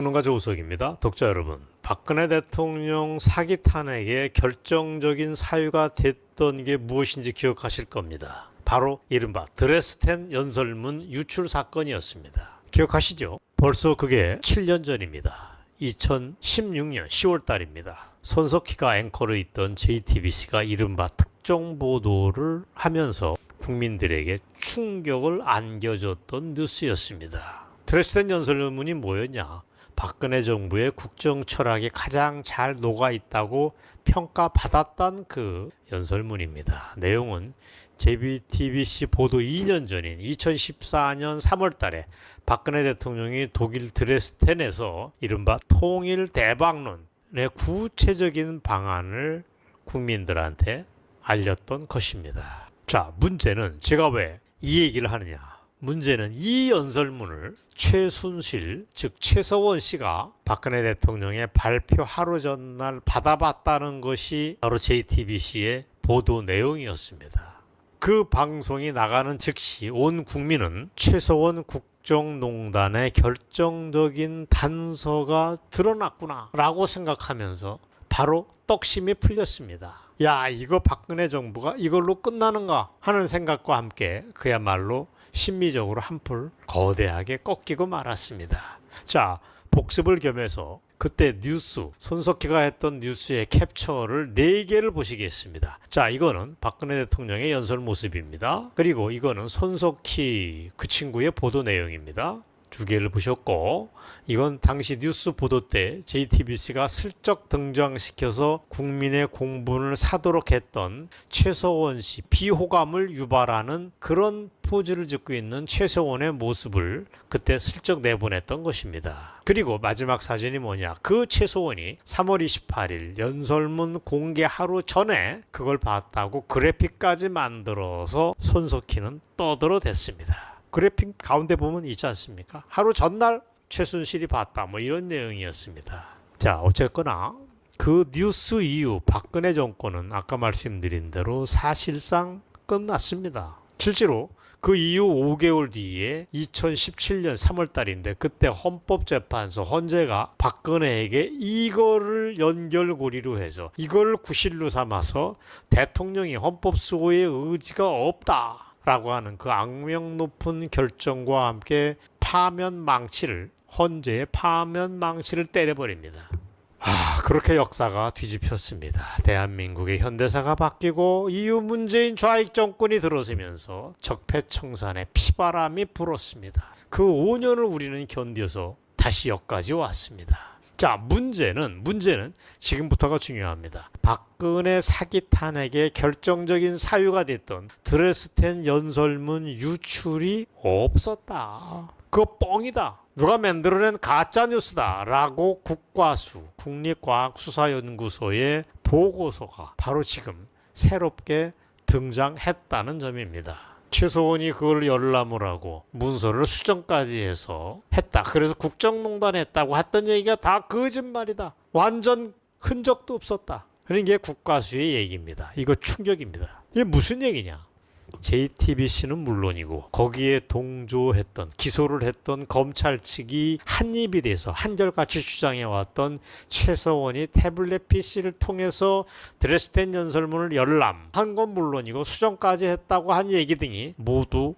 평론가 조우석입니다. 독자 여러분, 박근혜 대통령 사기 탄핵의 결정적인 사유가 됐던 게 무엇인지 기억하실 겁니다. 바로 이른바 드레스덴 연설문 유출 사건이었습니다. 기억하시죠? 벌써 그게 7년 전입니다. 2016년 10월 달입니다. 손석희가 앵커로 있던 JTBC가 이른바 특종 보도를 하면서 국민들에게 충격을 안겨줬던 뉴스였습니다. 드레스덴 연설문이 뭐였냐? 박근혜 정부의 국정 철학이 가장 잘 녹아있다고 평가받았던 그 연설문입니다. 내용은 JTBC 보도 2년 전인 2014년 3월 달에 박근혜 대통령이 독일 드레스덴에서 이른바 통일 대박론의 구체적인 방안을 국민들한테 알렸던 것입니다. 자, 문제는 제가 왜 이 얘기를 하느냐? 문제는 이 연설문을 최순실, 즉 최서원 씨가 박근혜 대통령의 발표 하루 전날 받아봤다는 것이 바로 JTBC의 보도 내용이었습니다. 그 방송이 나가는 즉시 온 국민은 최서원 국정농단의 결정적인 단서가 드러났구나 라고 생각하면서 바로 떡심이 풀렸습니다. 야, 이거 박근혜 정부가 이걸로 끝나는가 하는 생각과 함께 그야말로 심리적으로 한풀 거대하게 꺾이고 말았습니다. 자, 복습을 겸해서 그때 뉴스, 손석희가 했던 뉴스의 캡처를 4개를 보시겠습니다. 자, 이거는 박근혜 대통령의 연설 모습입니다. 그리고 이거는 손석희 그 친구의 보도 내용입니다. 2개를 보셨고, 이건 당시 뉴스 보도 때 JTBC가 슬쩍 등장시켜서 국민의 공분을 사도록 했던 최서원 씨 비호감을 유발하는 그런 포즈를 짓고 있는 최서원의 모습을 그때 슬쩍 내보냈던 것입니다. 그리고 마지막 사진이 뭐냐? 그 최서원이 3월 28일 연설문 공개 하루 전에 그걸 봤다고 그래픽까지 만들어서 손석희는 떠들어댔습니다. 그래픽 가운데 보면 있지 않습니까? 하루 전날 최순실이 봤다, 뭐 이런 내용이었습니다. 자, 어쨌거나 그 뉴스 이후 박근혜 정권은 아까 말씀드린 대로 사실상 끝났습니다. 실제로 그 이후 5개월 뒤에 2017년 3월 달인데 그때 헌법재판소 헌재가 박근혜에게 이거를 연결고리로 해서 이걸 구실로 삼아서 대통령이 헌법 수호의 의지가 없다 라고 하는 그 악명 높은 결정과 함께 헌재의 파면 망치를 때려버립니다. 그렇게 역사가 뒤집혔습니다. 대한민국의 현대사가 바뀌고 이후 문재인 좌익 정권이 들어서면서 적폐청산의 피바람이 불었습니다. 그 5년을 우리는 견뎌서 다시 여기까지 왔습니다. 자, 문제는 지금부터가 중요합니다. 박근혜 사기 탄핵의 결정적인 사유가 됐던 드레스덴 연설문 유출이 없었다. 그거 뻥이다. 누가 만들어낸 가짜뉴스다 라고 국과수, 국립과학수사연구소의 보고서가 바로 지금 새롭게 등장했다는 점입니다. 최서원이 그걸 열람을 하고 문서를 수정까지 해서 했다. 그래서 국정농단 했다고 했던 얘기가 다 거짓말이다. 완전 흔적도 없었다. 그런 게 국과수의 얘기입니다. 이거 충격입니다. 이게 무슨 얘기냐? JTBC는 물론이고 거기에 동조했던 기소를 했던 검찰 측이 한입이 돼서 한결같이 주장해왔던 최서원이 태블릿 PC를 통해서 드레스덴 연설문을 열람한 건 물론이고 수정까지 했다고 한 얘기 등이 모두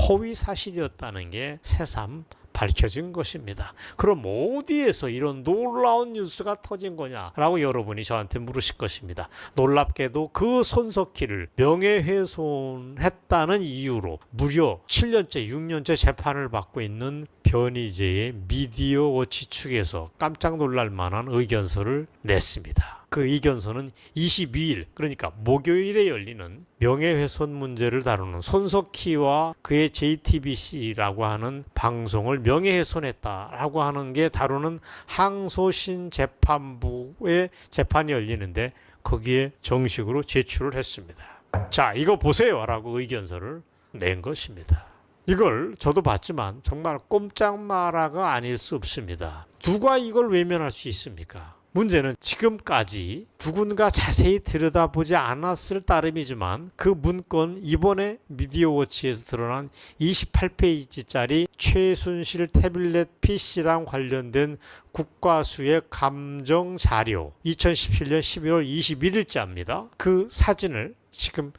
허위 사실이었다는 게 새삼 밝혀진 것입니다. 그럼 어디에서 이런 놀라운 뉴스가 터진 거냐라고 여러분이 저한테 물으실 것입니다. 놀랍게도 그 손석희를 명예훼손했다는 이유로 무려 7년째, 6년째 재판을 받고 있는 변희재의 미디어워치 측에서 깜짝 놀랄 만한 의견서를 냈습니다. 그 의견서는 22일, 그러니까 목요일에 열리는 명예훼손 문제를 다루는 손석희와 그의 JTBC라고 하는 방송을 명예훼손했다라고 하는 게 다루는 항소심 재판부의 재판이 열리는데 거기에 정식으로 제출을 했습니다. 자, 이거 보세요 라고 의견서를 낸 것입니다. 이걸 저도 봤지만 정말 꼼짝마라가 아닐 수 없습니다. 누가 이걸 외면할 수 있습니까? 문제는 지금까지 누군가 자세히 들여다보지 않았을 따름이지만 그 문건 이번에 미디어워치에서 드러난 28페이지짜리 최순실 태블릿 PC랑 관련된 국과수의 감정 자료 2017년 12월 21일자입니다. 그 사진을 지금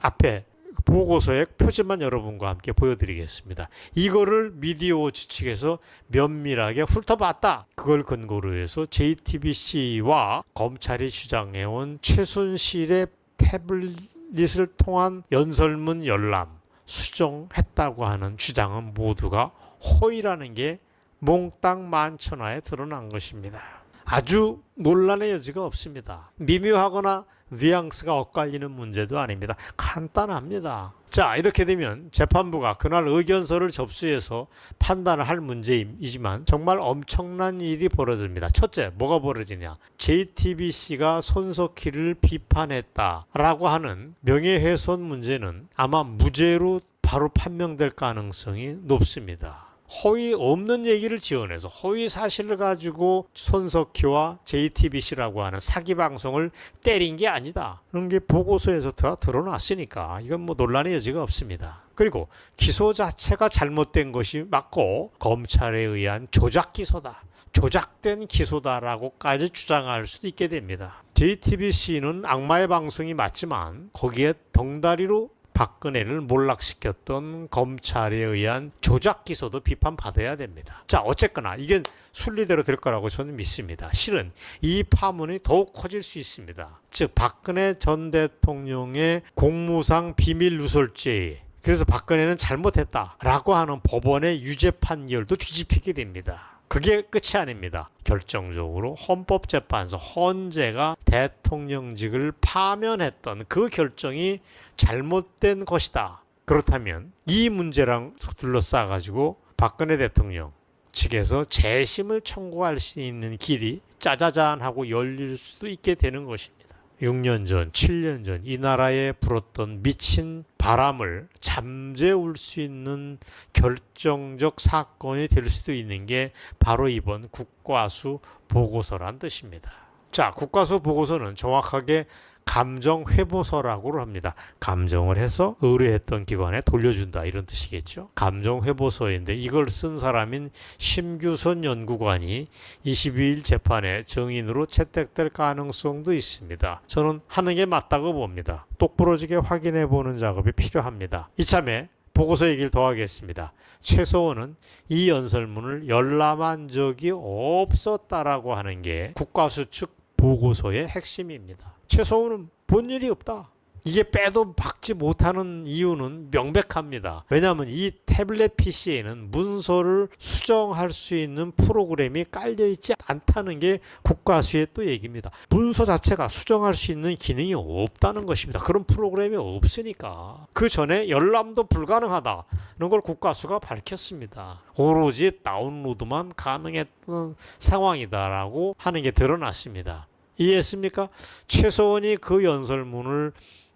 앞에 보고서의 표지만 여러분과 함께 보여드리겠습니다. 이거를 미디어워치 측에서 면밀하게 훑어봤다. 그걸 근거로 해서 JTBC와 검찰이 주장해온 최순실의 태블릿을 통한 연설문 열람, 수정했다고 하는 주장은 모두가 허위라는 게 몽땅 만천하에 드러난 것입니다. 아주 논란의 여지가 없습니다. 미묘하거나 뉘앙스가 엇갈리는 문제도 아닙니다. 간단합니다. 자, 이렇게 되면 재판부가 그날 의견서를 접수해서 판단을 할 문제이지만 정말 엄청난 일이 벌어집니다. 첫째, 뭐가 벌어지냐? JTBC가 손석희를 비판했다라고 하는 명예훼손 문제는 아마 무죄로 바로 판명될 가능성이 높습니다. 허위 없는 얘기를 지어내서 허위 사실을 가지고 손석희와 JTBC라고 하는 사기 방송을 때린 게 아니다. 그런 게 보고서에서 다 드러났으니까 이건 뭐 논란의 여지가 없습니다. 그리고 기소 자체가 잘못된 것이 맞고 검찰에 의한 조작 기소다. 조작된 기소다라고까지 주장할 수도 있게 됩니다. JTBC는 악마의 방송이 맞지만 거기에 덩다리로 박근혜를 몰락시켰던 검찰에 의한 조작 기소도 비판받아야 됩니다. 자, 어쨌거나 이게 순리대로 될 거라고 저는 믿습니다. 실은 이 파문이 더욱 커질 수 있습니다. 즉 박근혜 전 대통령의 공무상 비밀 누설죄, 그래서 박근혜는 잘못했다라고 하는 법원의 유죄 판결도 뒤집히게 됩니다. 그게 끝이 아닙니다. 결정적으로 헌법재판소 헌재가 대통령직을 파면했던 그 결정이 잘못된 것이다. 그렇다면 이 문제랑 둘러싸가지고 박근혜 대통령 측에서 재심을 청구할 수 있는 길이 짜자잔 하고 열릴 수도 있게 되는 것입니다. 6년 전, 7년 전 이 나라에 불었던 미친 바람을 잠재울 수 있는 결정적 사건이 될 수도 있는 게 바로 이번 국과수 보고서란 뜻입니다. 자, 국과수 보고서는 정확하게 감정회보서라고 합니다. 감정을 해서 의뢰했던 기관에 돌려준다 이런 뜻이겠죠. 감정회보서인데 이걸 쓴 사람인 심규선 연구관이 22일 재판에 증인으로 채택될 가능성도 있습니다. 저는 하는 게 맞다고 봅니다. 똑부러지게 확인해보는 작업이 필요합니다. 이참에 보고서 얘기를 더 하겠습니다. 최서원은 이 연설문을 열람한 적이 없었다라고 하는 게 국과수 측 보고서의 핵심입니다. 최서원은 본 일이 없다. 이게 빼도 박지 못하는 이유는 명백합니다. 왜냐하면 이 태블릿 PC에는 문서를 수정할 수 있는 프로그램이 깔려있지 않다는 게 국과수의 또 얘기입니다. 문서 자체가 수정할 수 있는 기능이 없다는 것입니다. 그런 프로그램이 없으니까. 그 전에 열람도 불가능하다는 걸 국과수가 밝혔습니다. 오로지 다운로드만 가능했던 상황이다라고 하는 게 드러났습니다. 이해했습니까? 최서원이 그 연설문을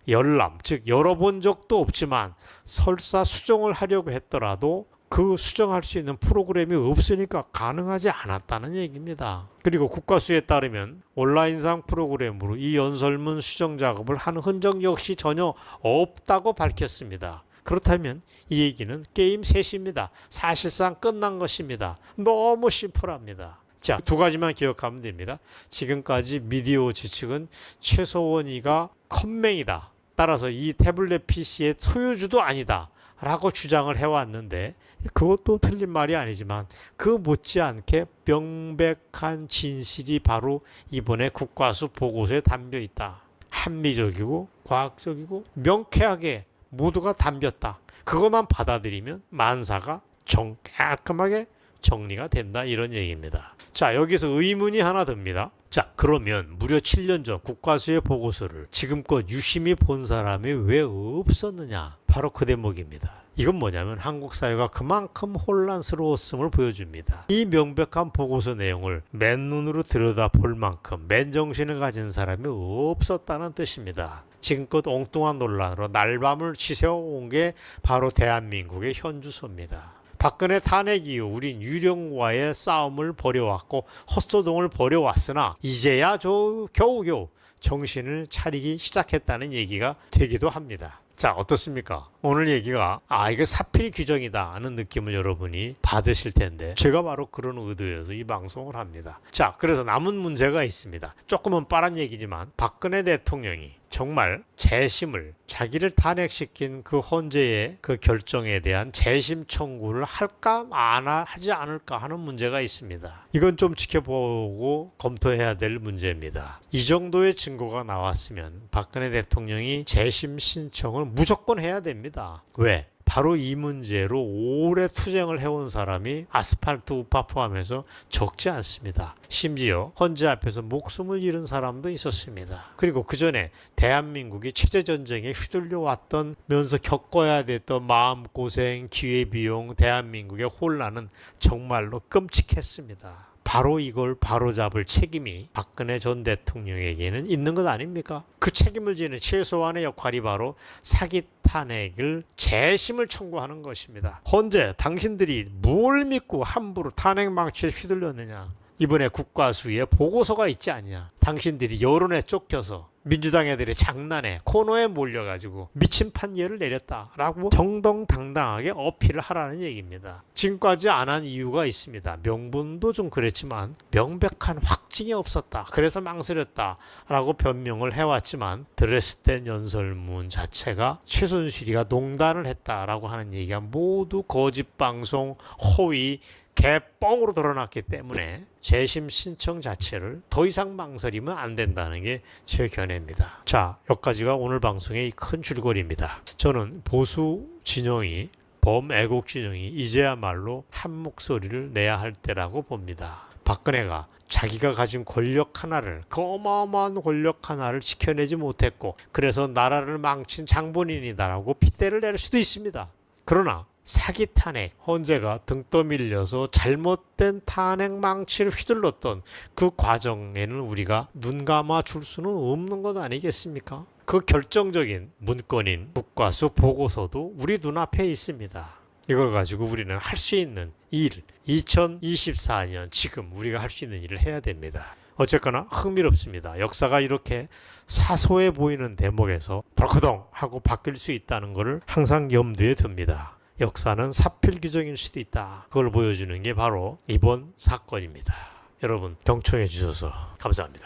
열람, 즉 열어본 적도 없지만 설사 수정을 하려고 했더라도 그 수정할 수 있는 프로그램이 없으니까 가능하지 않았다는 얘기입니다. 그리고 국과수에 따르면 온라인상 프로그램으로 이 연설문 수정 작업을 한 흔적 역시 전혀 없다고 밝혔습니다. 그렇다면 이 얘기는 게임 셋입니다. 사실상 끝난 것입니다. 너무 심플합니다. 자, 두 가지만 기억하면 됩니다. 지금까지 미디어워치 측은 최서원이가 컴맹이다. 따라서 이 태블릿 PC의 소유주도 아니다. 라고 주장을 해왔는데 그것도 틀린 말이 아니지만 그 못지않게 명백한 진실이 바로 이번에 국과수 보고서에 담겨 있다. 합리적이고 과학적이고 명쾌하게 모두가 담겼다. 그것만 받아들이면 만사가 깔끔하게 정리가 된다 이런 얘기입니다. 자, 여기서 의문이 하나 듭니다. 자, 그러면 무려 7년 전 국과수의 보고서를 지금껏 유심히 본 사람이 왜 없었느냐? 바로 그 대목입니다. 이건 뭐냐면 한국 사회가 그만큼 혼란스러웠음을 보여줍니다. 이 명백한 보고서 내용을 맨눈으로 들여다볼 만큼 맨정신을 가진 사람이 없었다는 뜻입니다. 지금껏 엉뚱한 논란으로 날밤을 지새워온 게 바로 대한민국의 현주소입니다. 박근혜 탄핵 이후 우린 유령과의 싸움을 벌여왔고 헛소동을 벌여왔으나 이제야 겨우겨우 정신을 차리기 시작했다는 얘기가 되기도 합니다. 자, 어떻습니까? 오늘 얘기가 이거 사필 규정이다 하는 느낌을 여러분이 받으실 텐데 제가 바로 그런 의도여서 이 방송을 합니다. 자, 그래서 남은 문제가 있습니다. 조금은 빠른 얘기지만 박근혜 대통령이 정말 재심을 자기를 탄핵시킨 그 헌재의 그 결정에 대한 재심 청구를 할까 하지 않을까 하는 문제가 있습니다. 이건 좀 지켜보고 검토해야 될 문제입니다. 이 정도의 증거가 나왔으면 박근혜 대통령이 재심 신청을 무조건 해야 됩니다. 왜? 바로 이 문제로 오래 투쟁을 해온 사람이 아스팔트 우파 포함해서 적지 않습니다. 심지어 헌재 앞에서 목숨을 잃은 사람도 있었습니다. 그리고 그 전에 대한민국이 체제전쟁에 휘둘려 왔던 면서 겪어야 됐던 마음고생, 기회비용, 대한민국의 혼란은 정말로 끔찍했습니다. 바로 이걸 바로잡을 책임이 박근혜 전 대통령에게는 있는 것 아닙니까? 그 책임을 지는 최소한의 역할이 바로 사기 탄핵을 재심을 청구하는 것입니다. 헌재, 당신들이 뭘 믿고 함부로 탄핵 망치에 휘둘렸느냐? 이번에 국과수에 보고서가 있지 않냐? 당신들이 여론에 쫓겨서 민주당 애들이 장난에 코너에 몰려가지고 미친 판결을 내렸다라고 정정당당하게 어필을 하라는 얘기입니다. 지금까지 안 한 이유가 있습니다. 명분도 좀 그랬지만 명백한 확증이 없었다. 그래서 망설였다라고 변명을 해왔지만 드레스덴 연설문 자체가 최순실이가 농단을 했다라고 하는 얘기가 모두 거짓방송, 허위, 개뻥으로 드러났기 때문에 재심 신청 자체를 더 이상 망설이면 안 된다는 게 제 견해입니다. 자, 여기까지가 오늘 방송의 큰 줄거리입니다. 저는 보수 진영이, 범애국 진영이 이제야말로 한 목소리를 내야 할 때라고 봅니다. 박근혜가 자기가 가진 권력 하나를, 그 어마어마한 권력 하나를 지켜내지 못했고 그래서 나라를 망친 장본인이다라고 핏대를 낼 수도 있습니다. 그러나 사기 탄핵, 헌재가 등 떠밀려서 잘못된 탄핵 망치를 휘둘렀던 그 과정에는 우리가 눈 감아 줄 수는 없는 것 아니겠습니까? 그 결정적인 문건인 국과수 보고서도 우리 눈앞에 있습니다. 이걸 가지고 우리는 할 수 있는 일, 2024년 지금 우리가 할 수 있는 일을 해야 됩니다. 어쨌거나 흥미롭습니다. 역사가 이렇게 사소해 보이는 대목에서 덜커덩 하고 바뀔 수 있다는 것을 항상 염두에 둡니다. 역사는 사필 규정일 수도 있다. 그걸 보여주는 게 바로 이번 사건입니다. 여러분 경청해 주셔서 감사합니다.